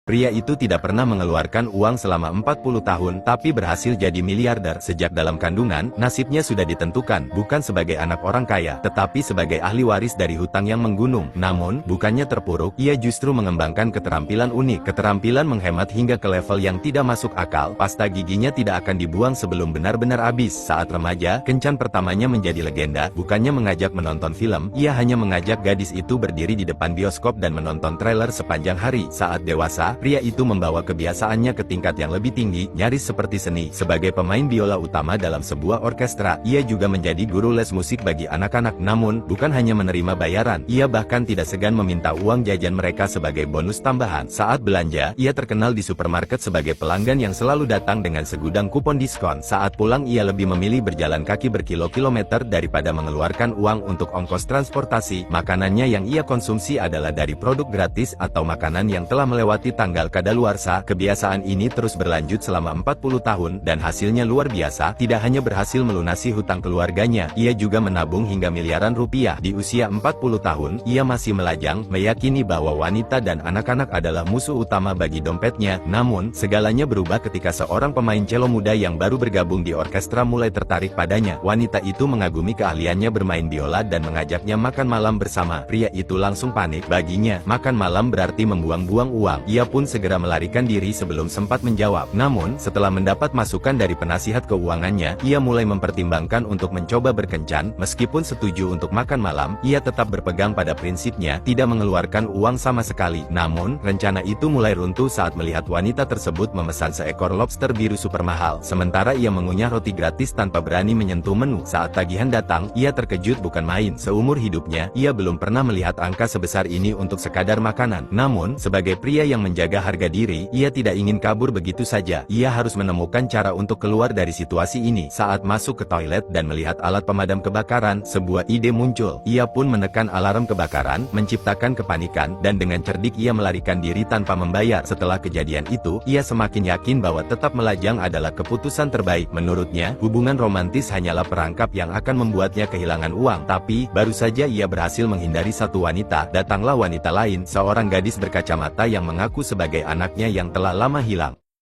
Pria itu tidak pernah mengeluarkan uang selama 40 tahun, tapi berhasil jadi miliarder. Sejak dalam kandungan, nasibnya sudah ditentukan, bukan sebagai anak orang kaya, tetapi sebagai ahli waris dari hutang yang menggunung. Namun, bukannya terpuruk, ia justru mengembangkan keterampilan unik, keterampilan menghemat hingga ke level yang tidak masuk akal. Pasta giginya tidak akan dibuang sebelum benar-benar habis. Saat remaja, kencan pertamanya menjadi legenda, bukannya mengajak menonton film, ia hanya mengajak gadis itu berdiri di depan bioskop dan menonton trailer sepanjang hari. Saat dewasa, pria itu membawa kebiasaannya ke tingkat yang lebih tinggi, nyaris seperti seni. Sebagai pemain biola utama dalam sebuah orkestra, ia juga menjadi guru les musik bagi anak-anak. Namun, bukan hanya menerima bayaran, ia bahkan tidak segan meminta uang jajan mereka sebagai bonus tambahan. Saat belanja, ia terkenal di supermarket sebagai pelanggan yang selalu datang dengan segudang kupon diskon. Saat pulang, ia lebih memilih berjalan kaki berkilo-kilometer daripada mengeluarkan uang untuk ongkos transportasi. Makanannya yang ia konsumsi adalah dari produk gratis atau makanan yang telah melewati tanggal kadaluarsa. Kebiasaan ini terus berlanjut selama 40 tahun, dan hasilnya luar biasa. Tidak hanya berhasil melunasi hutang keluarganya, ia juga menabung hingga miliaran rupiah. Di usia 40 tahun, ia masih melajang, meyakini bahwa wanita dan anak-anak adalah musuh utama bagi dompetnya. Namun, segalanya berubah ketika seorang pemain cello muda yang baru bergabung di orkestra mulai tertarik padanya. Wanita itu mengagumi keahliannya bermain biola dan mengajaknya makan malam bersama. Pria itu langsung panik. Baginya, makan malam berarti membuang-buang uang. Ia pun segera melarikan diri sebelum sempat menjawab. Namun, setelah mendapat masukan dari penasihat keuangannya, ia mulai mempertimbangkan untuk mencoba berkencan. Meskipun setuju untuk makan malam, ia tetap berpegang pada prinsipnya, tidak mengeluarkan uang sama sekali. Namun, rencana itu mulai runtuh saat melihat wanita tersebut memesan seekor lobster biru super mahal. Sementara ia mengunyah roti gratis tanpa berani menyentuh menu. Saat tagihan datang, ia terkejut bukan main. Seumur hidupnya, ia belum pernah melihat angka sebesar ini untuk sekadar makanan. Namun, sebagai pria yang menjaga harga diri, ia tidak ingin kabur begitu saja. Ia harus menemukan cara untuk keluar dari situasi ini. Saat masuk ke toilet dan melihat alat pemadam kebakaran, sebuah ide muncul. Ia pun menekan alarm kebakaran, menciptakan kepanikan, dan dengan cerdik ia melarikan diri tanpa membayar. Setelah kejadian itu, ia semakin yakin bahwa tetap melajang adalah keputusan terbaik. Menurutnya, hubungan romantis hanyalah perangkap yang akan membuatnya kehilangan uang. Tapi, baru saja ia berhasil menghindari satu wanita, datanglah wanita lain, seorang gadis berkacamata yang mengaku sebagai anaknya yang telah lama hilang.